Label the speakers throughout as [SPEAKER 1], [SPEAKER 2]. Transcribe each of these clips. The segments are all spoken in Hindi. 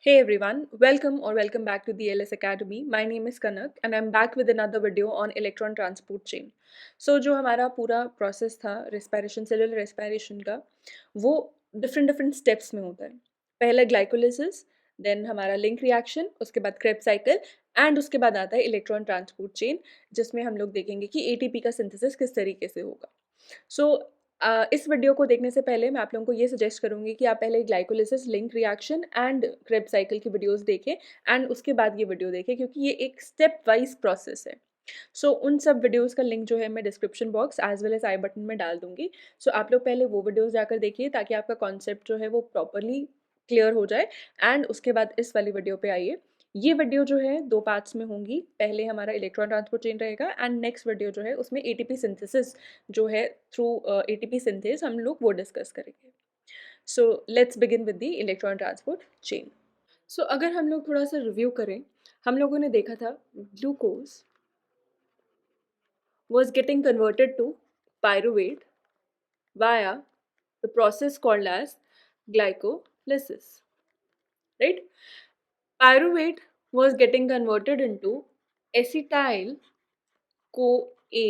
[SPEAKER 1] Hey everyone, welcome back to the LS Academy. My name is Kanak and I'm back with another video on electron transport chain. So जो हमारा पूरा प्रोसेस था रेस्पिरेशन सेलुलर रेस्पिरेशन का वो डिफरेंट स्टेप्स में होता है. पहले ग्लाइकोलिसिस, देन हमारा लिंक रिएक्शन, उसके बाद क्रेब्स साइकिल एंड उसके बाद आता है इलेक्ट्रॉन ट्रांसपोर्ट चेन जिसमें हम लोग देखेंगे कि एटीपी का सिंथेसिस किस तरीके से होगा. सो इस वीडियो को देखने से पहले मैं आप लोगों को ये सजेस्ट करूंगी कि आप पहले glycolysis link reaction and Krebs cycle की वीडियोस देखें एंड उसके बाद ये वीडियो देखें क्योंकि ये एक स्टेप वाइज प्रोसेस है. सो उन सब वीडियोस का लिंक जो है मैं description box as well as I button में डाल दूंगी. सो आप लोग पहले वो वीडियोस जाकर देखिए ताकि आपका कॉन्सेप्ट जो है वो प्रॉपरली क्लियर हो जाए एंड उसके बाद इस वाली वीडियो पे आइए. ये वीडियो जो है 2 पार्ट्स में होंगी. पहले हमारा इलेक्ट्रॉन ट्रांसपोर्ट चेन रहेगा एंड नेक्स्ट वीडियो जो है उसमें एटीपी सिंथेसिस जो है थ्रू एटीपी सिंथेस हम लोग वो डिस्कस करेंगे. So let's begin with the electron transport chain. So अगर हम लोग थोड़ा सा रिव्यू करें, हम लोगों ने देखा था glucose was getting converted to pyruvate via the process called as glycolysis, right? Pyruvate was getting converted into acetyl CoA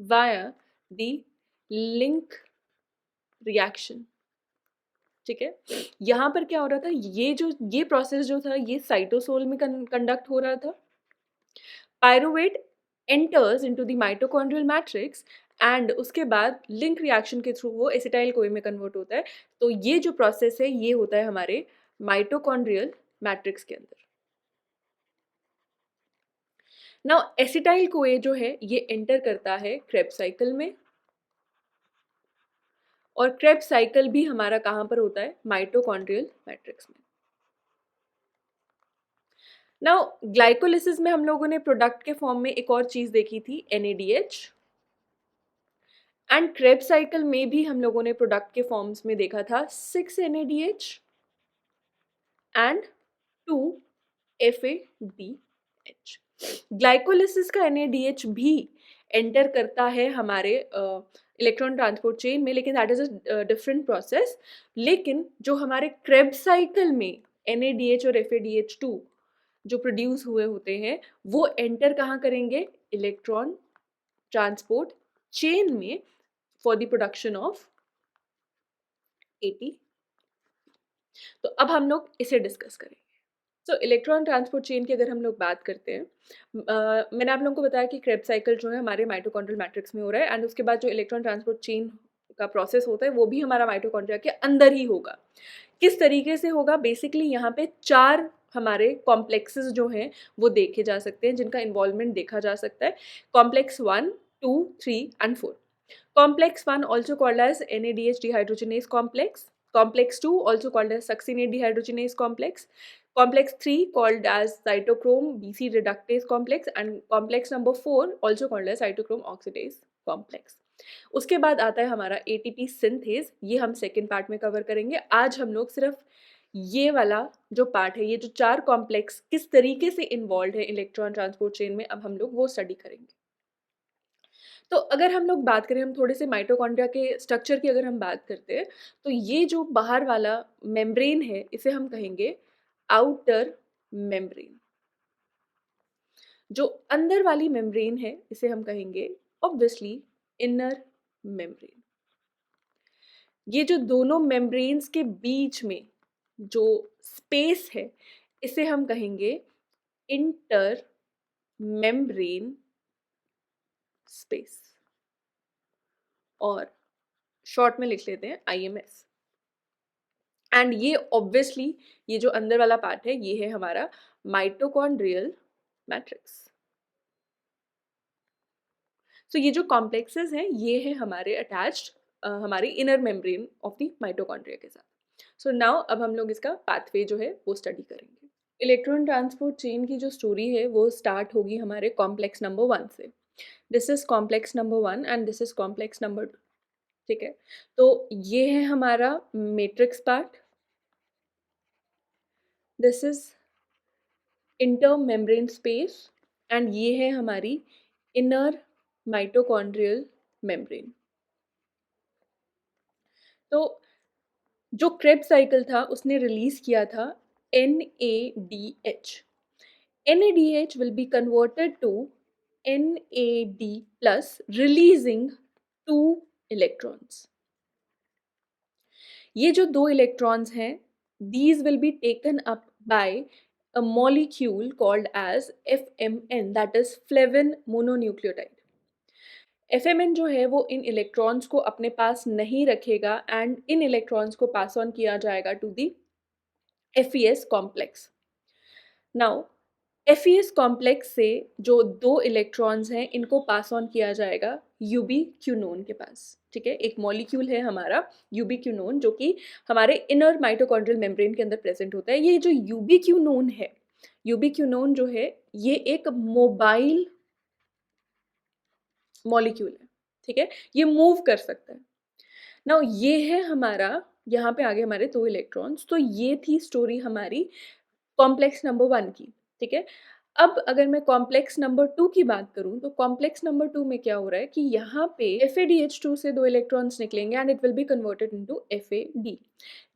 [SPEAKER 1] via the link reaction. ठीक है, यहाँ पर क्या हो रहा था, ये प्रोसेस जो था ये साइटोसोल में कंडक्ट हो रहा था. Pyruvate enters into the mitochondrial matrix and उसके बाद लिंक रिएक्शन के थ्रू वो एसिटाइल कोए में कन्वर्ट होता है. तो ये जो प्रोसेस है ये होता है हमारे माइटोकॉन्ड्रियल मैट्रिक्स के अंदर. नाउ एसिटाइल कोए जो है ये एंटर करता है क्रेब्स साइकिल में और क्रेब्स साइकिल भी हमारा कहाँ पर होता है, माइटोकॉन्ड्रियल मैट्रिक्स में. नाउ ग्लाइकोलिसिस में हम लोगों ने प्रोडक्ट के फॉर्म में एक और चीज देखी थी, NADH. एंड क्रेब्स साइकिल में भी हम लोगों ने प्रोडक्ट के फॉर्म्स में देखा था 6 NADH एंड 2 FADH. ग्लाइकोलिसिस का NADH भी एंटर करता है हमारे इलेक्ट्रॉन ट्रांसपोर्ट चेन में, लेकिन that is a different process. लेकिन जो हमारे क्रेब्स साइकिल में NADH और FADH2 जो प्रोड्यूस हुए होते हैं वो एंटर कहाँ करेंगे, इलेक्ट्रॉन ट्रांसपोर्ट चेन में for the production of ATP. तो अब हम लोग इसे डिस्कस करेंगे. सो इलेक्ट्रॉन ट्रांसपोर्ट चेन की अगर हम लोग बात करते हैं, मैंने आप लोगों को बताया कि क्रेब्स साइकिल जो है हमारे माइटोकॉन्ड्रियल मैट्रिक्स में हो रहा है एंड उसके बाद जो इलेक्ट्रॉन ट्रांसपोर्ट चेन का प्रोसेस होता है वो भी हमारा माइटोकॉन्ड्रिया के अंदर ही होगा. किस तरीके से होगा, बेसिकली यहाँ पे 4 हमारे कॉम्प्लेक्सेस जो हैं वो देखे जा सकते हैं जिनका इन्वॉल्वमेंट देखा जा सकता है. Complex 1, 2, 3 and 4. Complex 1 also called as NADH dehydrogenase complex. Complex 2 also called as succinate dehydrogenase complex. Complex 3 called as cytochrome BC reductase complex and complex number 4 also called as cytochrome oxidase complex. उसके बाद आता है हमारा ATP सिंथेज, ये हम सेकेंड पार्ट में कवर करेंगे. आज हम लोग सिर्फ ये वाला जो पार्ट है, ये जो 4 कॉम्प्लेक्स किस तरीके से इन्वॉल्व है इलेक्ट्रॉन ट्रांसपोर्ट चेन में, अब हम लोग वो स्टडी करेंगे. तो अगर हम लोग बात करें, हम थोड़े से माइटोकॉन्ड्रिया के स्ट्रक्चर की अगर हम बात करते हैं तो ये जो बाहर वाला मेम्ब्रेन है इसे हम कहेंगे आउटर मेम्ब्रेन. जो अंदर वाली मेम्ब्रेन है इसे हम कहेंगे ऑब्वियसली इनर मेम्ब्रेन. ये जो दोनों मेम्ब्रेन्स के बीच में जो स्पेस है इसे हम कहेंगे इंटर मेम्ब्रेन स्पेस, और शॉर्ट में लिख लेते हैं IMS. एंड ये ऑब्वियसली ये जो अंदर वाला पार्ट है ये है हमारा माइटोकॉन्ड्रियल मैट्रिक्स. सो ये जो कॉम्प्लेक्सेस हैं ये है हमारे अटैच्ड हमारी inner membrane of the mitochondria के साथ. सो नाउ अब हम लोग इसका पाथवे जो है वो स्टडी करेंगे. इलेक्ट्रॉन ट्रांसपोर्ट चेन की जो स्टोरी है वो स्टार्ट होगी हमारे कॉम्प्लेक्स नंबर 1 से. This is complex number 1 and this is complex number 2. ठीक है, तो ये है हमारा matrix part, this is inter membrane space and ये है हमारी इनर माइटोकॉन्ड्रियल मेम्ब्रेन. तो जो क्रेब्स साइकिल था उसने रिलीज किया था NADH. NADH will be converted to NAD plus, releasing 2 electrons. ये जो 2 electrons हैं, these will be taken up by a molecule called as FMN, that is flavin mononucleotide. FMN जो है वो इन इलेक्ट्रॉन्स को अपने पास नहीं रखेगा एंड इन इलेक्ट्रॉन्स को पास ऑन किया जाएगा to the FES complex. Now FES complex से जो 2 इलेक्ट्रॉन्स हैं इनको पास ऑन किया जाएगा यूबीक्विनोन के पास. ठीक है, एक मॉलिक्यूल है हमारा यूबीक्विनोन जो कि हमारे इनर माइटोकॉन्ड्रियल मेम्ब्रेन के अंदर प्रेजेंट होता है. ये जो यूबीक्विनोन है, यूबीक्विनोन जो है ये एक मोबाइल मॉलिक्यूल है. ठीक है, ये मूव कर सकता है. नाउ ये है हमारा, यहाँ पे आगे हमारे 2 इलेक्ट्रॉन्स. तो ये थी स्टोरी हमारी कॉम्प्लेक्स नंबर 1 की. ठीक है, अब अगर मैं कॉम्प्लेक्स नंबर 2 की बात करूं तो कॉम्प्लेक्स नंबर 2 में क्या हो रहा है कि यहाँ पे FADH2 से 2 इलेक्ट्रॉन्स निकलेंगे and it will be converted into FAD.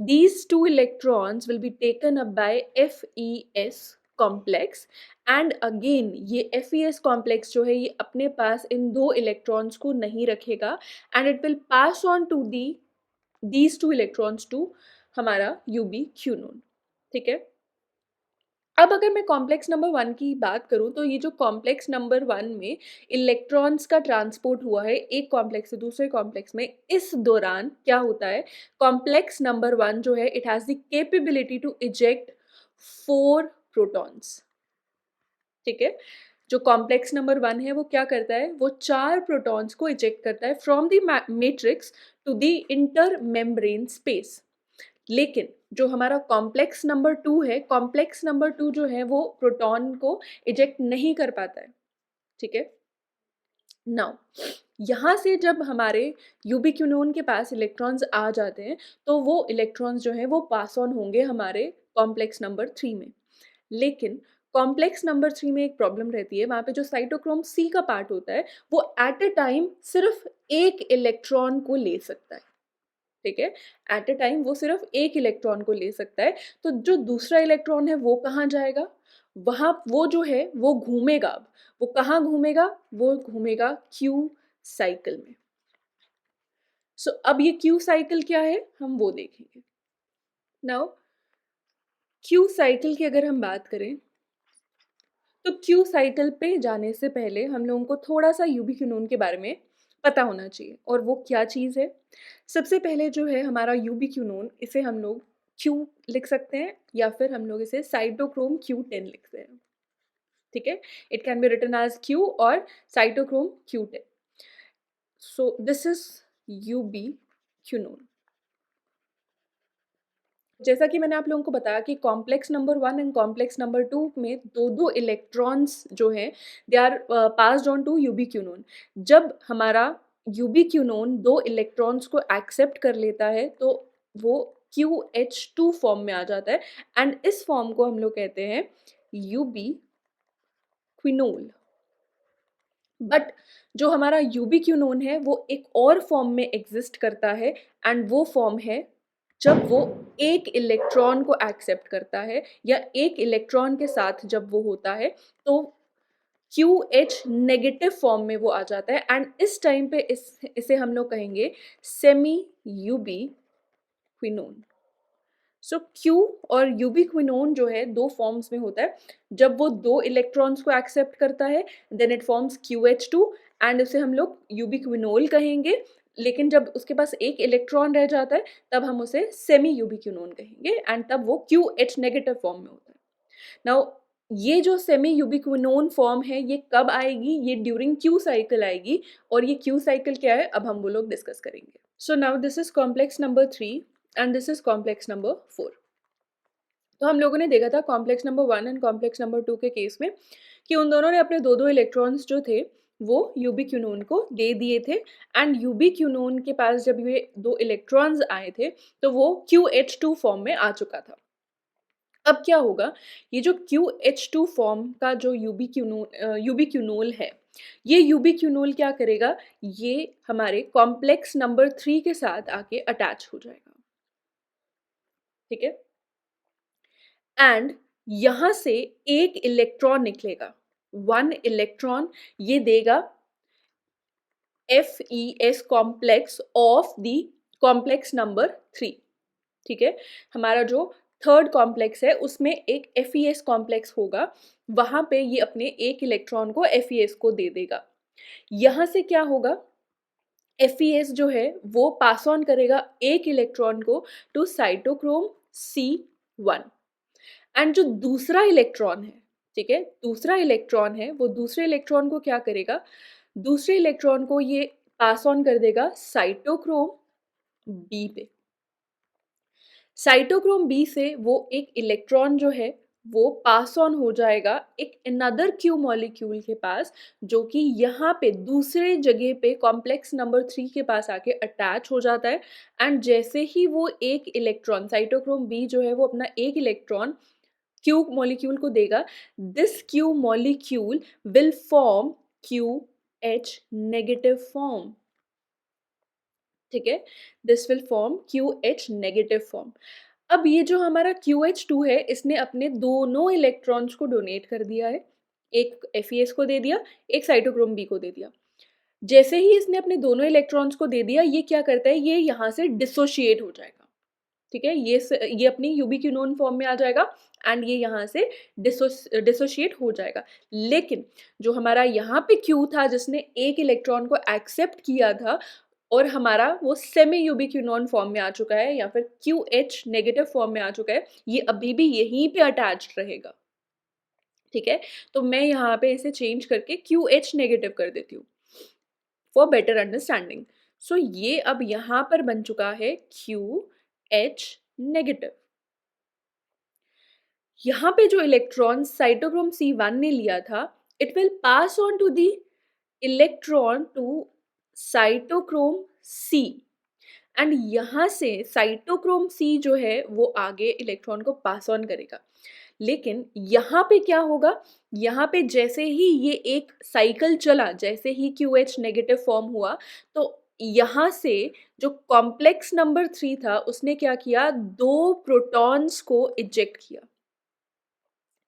[SPEAKER 1] These 2 electrons will be taken up by FES complex and again ये FES कॉम्प्लेक्स जो है ये अपने पास इन 2 इलेक्ट्रॉन्स को नहीं रखेगा and it will pass on to these 2 electrons to हमारा यूबीक्विनोन. ठीक है, अब अगर मैं कॉम्प्लेक्स नंबर 1 की बात करूं तो ये जो कॉम्प्लेक्स नंबर 1 में इलेक्ट्रॉन्स का ट्रांसपोर्ट हुआ है एक कॉम्प्लेक्स से दूसरे कॉम्प्लेक्स में, इस दौरान क्या होता है, कॉम्प्लेक्स नंबर 1 जो है it has the capability to eject 4 protons. ठीक है, जो कॉम्प्लेक्स नंबर 1 है वो क्या करता है, वो 4 प्रोटॉन्स को इजेक्ट करता है from the matrix to the intermembrane space. लेकिन जो हमारा कॉम्प्लेक्स नंबर 2 है, कॉम्प्लेक्स नंबर 2 जो है वो प्रोटॉन को इजेक्ट नहीं कर पाता है. ठीक है, नाउ यहाँ से जब हमारे यूबीक्विनोन के पास इलेक्ट्रॉन्स आ जाते हैं तो वो इलेक्ट्रॉन्स जो हैं वो पास ऑन होंगे हमारे कॉम्प्लेक्स नंबर 3 में. लेकिन कॉम्प्लेक्स नंबर 3 में एक प्रॉब्लम रहती है, वहाँ पे जो साइटोक्रोम C का पार्ट होता है वो एट अ टाइम सिर्फ एक इलेक्ट्रॉन को ले सकता है. ठीक है, एट अ टाइम वो सिर्फ एक इलेक्ट्रॉन को ले सकता है. तो जो दूसरा इलेक्ट्रॉन है वो कहाँ जाएगा, वहाँ वो जो है वो घूमेगा. अब वो कहाँ घूमेगा, वो घूमेगा क्यू साइकिल में. सो अब ये क्यू साइकिल क्या है हम वो देखेंगे. नाउ क्यू साइकिल की अगर हम बात करें तो क्यू साइकिल पे जाने से पहले हम लोगों को थोड़ा सा यूबीक्विनोन के बारे में पता होना चाहिए. और वो क्या चीज़ है, सबसे पहले जो है हमारा यूबीक्विनोन, इसे हम लोग क्यू लिख सकते हैं या फिर हम लोग इसे साइटोक्रोम Q10 लिखते हैं. ठीक है, it can be written as Q और cytochrome Q10. So this is ubiquinone. जैसा कि मैंने आप लोगों को बताया कि complex number 1 and complex number 2 में दो इलेक्ट्रॉन्स जो हैं they are passed on to ubiquinone. जब हमारा यूबीक्विनोन 2 इलेक्ट्रॉन्स को एक्सेप्ट कर लेता है तो वो QH2 फॉर्म में आ जाता है एंड इस फॉर्म को हम लोग कहते हैं यूबीक्विनोल. बट जो हमारा यूबीक्विनोन है वो एक और फॉर्म में एग्जिस्ट करता है एंड वो फॉर्म है जब वो एक इलेक्ट्रॉन को एक्सेप्ट करता है या एक इलेक्ट्रॉन के साथ जब वो होता है तो QH नेगेटिव फॉर्म में वो आ जाता है एंड इस टाइम पे इसे हम लोग कहेंगे सेमी यूबीक्विनोन. सो क्यू और यूबीक्विनोन जो है 2 फॉर्म्स में होता है. जब वो 2 इलेक्ट्रॉन्स को एक्सेप्ट करता है then it forms QH2 and उसे हम लोग यूबीक्विनोल कहेंगे. लेकिन जब उसके पास एक इलेक्ट्रॉन रह जाता है तब हम उसे सेमी यूबीक्विनोन कहेंगे एंड तब वो QH नेगेटिव फॉर्म में होता है. नाउ ये जो सेमी यूबीक्विनोन फॉर्म है ये कब आएगी, ये ड्यूरिंग क्यू साइकिल आएगी. और ये क्यू साइकिल क्या है अब हम वो लोग डिस्कस करेंगे. So now this is complex number 3 and this is complex number 4. तो हम लोगों ने देखा था complex number 1 and complex number 2 के केस में कि उन दोनों ने अपने दो इलेक्ट्रॉन्स जो थे वो यूबीक्विनोन को दे दिए थे एंड यूबीक्विनोन के पास जब ये 2 इलेक्ट्रॉन्स आए थे तो वो QH2 फॉर्म में आ चुका था. अब क्या होगा, ये जो QH2 फॉर्म का जो यूबीक्विनोल है, ये यूबीक्विनोल क्या करेगा, ये हमारे कॉम्प्लेक्स नंबर 3 के साथ आके अटैच हो जाएगा. ठीक है, एंड यहाँ से एक इलेक्ट्रॉन निकलेगा, 1 इलेक्ट्रॉन, ये देगा FeS complex of the complex number 3, ठीक है। हमारा जो थर्ड कॉम्प्लेक्स है उसमें एक FeS कॉम्प्लेक्स होगा, वहां पे ये अपने एक इलेक्ट्रॉन को FeS को दे देगा। यहाँ से क्या होगा, FeS जो है वो पास ऑन करेगा एक इलेक्ट्रॉन को टू साइटोक्रोम C1, एंड जो दूसरा इलेक्ट्रॉन है, ठीक है, दूसरा इलेक्ट्रॉन है, वो दूसरे इलेक्ट्रॉन को क्या करेगा, दूसरे इलेक्ट्रॉन को ये पास ऑन कर देगा साइटोक्रोम B पे। साइटोक्रोम बी से वो एक इलेक्ट्रॉन जो है वो पास ऑन हो जाएगा एक अनदर क्यू मॉलिक्यूल के पास, जो कि यहाँ पे दूसरे जगह पे कॉम्प्लेक्स नंबर 3 के पास आके अटैच हो जाता है। एंड जैसे ही वो एक इलेक्ट्रॉन, साइटोक्रोम बी जो है वो अपना एक इलेक्ट्रॉन क्यू मॉलिक्यूल को देगा, this Q molecule will form QH negative form, ठीक है, this will form QH negative form. अब ये जो हमारा QH2 है, इसने अपने दोनों इलेक्ट्रॉन्स को डोनेट कर दिया है, एक FeS को दे दिया, एक साइटोक्रोम B को दे दिया। जैसे ही इसने अपने दोनों इलेक्ट्रॉन्स को दे दिया, ये क्या करता है, ये यहाँ से डिसोशिएट हो जाएगा, ठीक है, ये अपनी यूबिक्विनोन फॉर्म में आ जाएगा एंड ये यहाँ से डिसोशिएट हो जाएगा। लेकिन जो हमारा यहाँ पे Q था जिसने एक इलेक्ट्रॉन को एक्सेप्ट किया था, और हमारा वो सेमी यूबिक्विनोन फॉर्म में आ चुका है या फिर QH नेगेटिव फॉर्म में आ चुका है, ये अभी भी यहीं पे अटैच्ड रहेगा, ठीक है। तो मैं यहाँ पे इसे चेंज करके QH नेगेटिव कर देती हूँ फॉर बेटर अंडरस्टैंडिंग। सो ये अब यहाँ पर बन चुका है QH नेगेटिव। यहाँ पे जो इलेक्ट्रॉन साइटोक्रोम C1 ने लिया था, it will pass on to the electron to cytochrome C, and यहाँ से साइटोक्रोम C जो है वो आगे इलेक्ट्रॉन को पास ऑन करेगा। लेकिन यहाँ पे क्या होगा, यहाँ पे जैसे ही ये एक साइकिल चला, जैसे ही QH नेगेटिव फॉर्म हुआ, तो यहाँ से जो कॉम्प्लेक्स नंबर 3 था उसने क्या किया, 2 प्रोटॉन्स को इजेक्ट किया,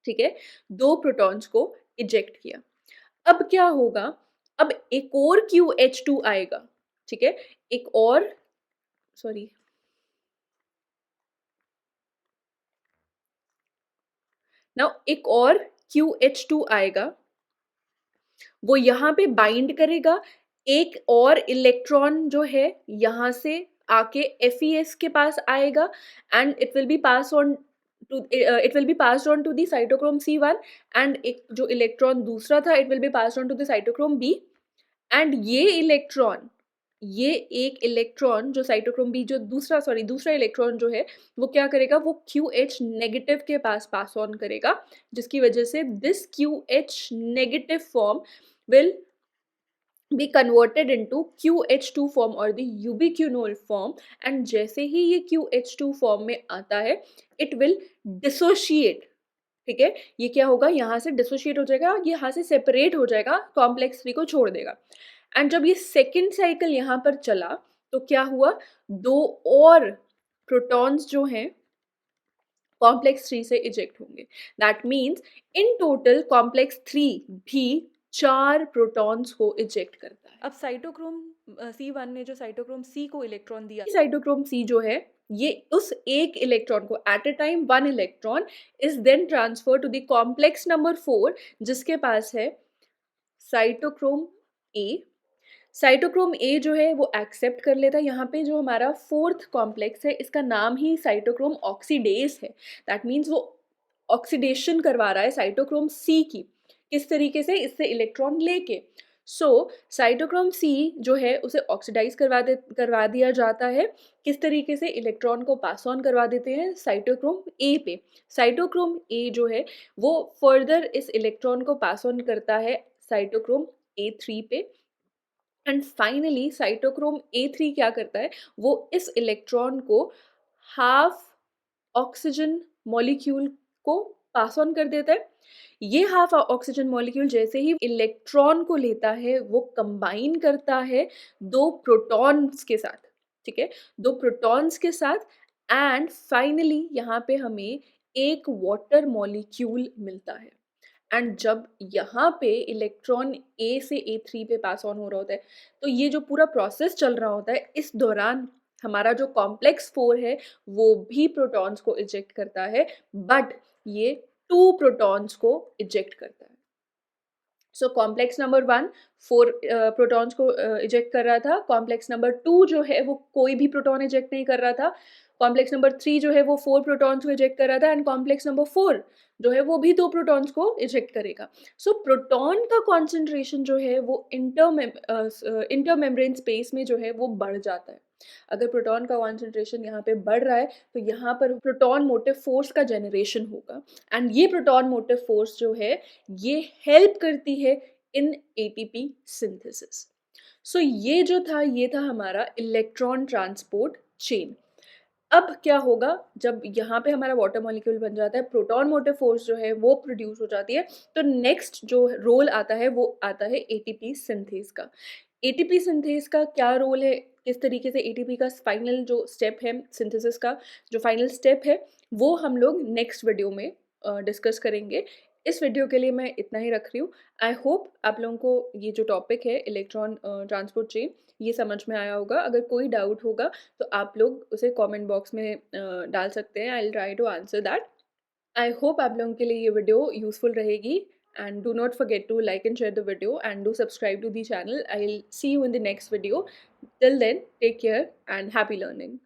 [SPEAKER 1] ठीक है, 2 प्रोटॉन्स को इजेक्ट किया। अब क्या होगा, अब एक और QH2 आएगा, ठीक है, एक और, सॉरी, नाउ एक और QH2 आएगा, वो यहाँ पे बाइंड करेगा, एक और इलेक्ट्रॉन जो है यहाँ से आके FeS के पास आएगा, and it will be pass on to it will be passed on to the cytochrome C1, and एक जो इलेक्ट्रॉन दूसरा था it will be passed on to the cytochrome B, and ये एक इलेक्ट्रॉन जो साइटोक्रोम B जो दूसरा इलेक्ट्रॉन जो है वो क्या करेगा, वो QH नेगेटिव के पास पास ऑन करेगा, जिसकी वजह से this QH negative form will be converted into QH2 form or the ubiquinol form, and जैसे ही ये QH2 फॉर्म में आता है it will dissociate, ठीक है, ये क्या होगा, यहाँ से डिसोशिएट हो जाएगा, ये यहाँ से सेपरेट हो जाएगा, कॉम्प्लेक्स 3 को छोड़ देगा। एंड जब ये सेकेंड साइकिल यहाँ पर चला तो क्या हुआ, 2 और प्रोटॉन्स जो हैं कॉम्प्लेक्स 3 से इजेक्ट होंगे। That means in total complex 3 भी 4 प्रोटॉन्स को इजेक्ट करता है।
[SPEAKER 2] अब साइटोक्रोम C1 ने जो साइटोक्रोम C को इलेक्ट्रॉन दिया,
[SPEAKER 1] साइटोक्रोम C जो है ये उस एक इलेक्ट्रॉन को at a time 1 electron is then transfer to the complex number 4 जिसके पास है साइटोक्रोम A। साइटोक्रोम A जो है वो एक्सेप्ट कर लेता है। यहाँ पे जो हमारा फोर्थ कॉम्प्लेक्स है इसका नाम ही साइटोक्रोम ऑक्सीडेज है। दैट मीन्स वो ऑक्सीडेशन करवा रहा है साइटोक्रोम C की। किस तरीके से, इससे इलेक्ट्रॉन लेके। सो साइटोक्रोम C जो है उसे ऑक्सीडाइज करवा दिया जाता है। किस तरीके से, इलेक्ट्रॉन को पास ऑन करवा देते हैं साइटोक्रोम A पे। साइटोक्रोम A जो है वो फर्दर इस इलेक्ट्रॉन को पास ऑन करता है साइटोक्रोम A3 पे। एंड फाइनली साइटोक्रोम A3 क्या करता है, वो इस इलेक्ट्रॉन को हाफ ऑक्सीजन मॉलिक्यूल को पास ऑन कर देता है। ये हाफ ऑक्सीजन मॉलिक्यूल जैसे ही इलेक्ट्रॉन को लेता है वो कंबाइन करता है 2 प्रोटॉन्स के साथ, ठीक है, 2 प्रोटॉन्स के साथ। एंड फाइनली यहाँ पे हमें एक वाटर मॉलिक्यूल मिलता है। एंड जब यहाँ पे इलेक्ट्रॉन ए से ए3 पे पास ऑन हो रहा होता है, तो ये जो पूरा प्रोसेस चल रहा होता है, इस दौरान हमारा जो कॉम्प्लेक्स 4 है वो भी प्रोटॉन्स को इजेक्ट करता है, बट ये 2 प्रोटॉन्स को इजेक्ट करता है। सो कॉम्प्लेक्स नंबर 1 4 प्रोटॉन्स को इजेक्ट कर रहा था, कॉम्प्लेक्स नंबर 2 जो है वो कोई भी प्रोटॉन इजेक्ट नहीं कर रहा था, कॉम्प्लेक्स नंबर 3 जो है वो 4 प्रोटॉन्स को इजेक्ट कर रहा था, एंड कॉम्प्लेक्स नंबर 4 जो है वो भी 2 प्रोटॉन्स को इजेक्ट करेगा। सो प्रोटॉन का कॉन्सेंट्रेशन जो है वो इंटरमेम्ब्रेन स्पेस में जो है वो बढ़ जाता है। अगर प्रोटॉन का कॉन्सेंट्रेशन यहाँ पे बढ़ रहा है, तो यहाँ पर प्रोटॉन मोटिव फोर्स का जनरेशन होगा, एंड ये प्रोटॉन मोटिव फोर्स जो है ये हेल्प करती है इन एटीपी सिंथेसिस। सो ये जो था, ये था हमारा इलेक्ट्रॉन ट्रांसपोर्ट चेन। अब क्या होगा, जब यहाँ पे हमारा वाटर मॉलिक्यूल बन जाता है, प्रोटॉन मोटिव फोर्स जो है वो प्रोड्यूस हो जाती है, तो नेक्स्ट जो रोल आता है वो आता है एटीपी सिंथेस का। एटीपी सिंथेस का क्या रोल है, किस तरीके से एटीपी का फाइनल जो स्टेप है सिंथेसिस का, जो फाइनल स्टेप है, वो हम लोग नेक्स्ट वीडियो में डिस्कस करेंगे। इस वीडियो के लिए मैं इतना ही रख रही हूँ। आई होप आप लोगों को ये जो टॉपिक है इलेक्ट्रॉन ट्रांसपोर्ट चेन, ये समझ में आया होगा। अगर कोई डाउट होगा तो आप लोग उसे कमेंट बॉक्स में डाल सकते हैं। I will try to answer that. I hope आप लोगों के लिए ये वीडियो यूजफुल रहेगी, and do not forget to like and share the video and do subscribe to the channel. I will see you in the next video. Till then, take care and happy learning.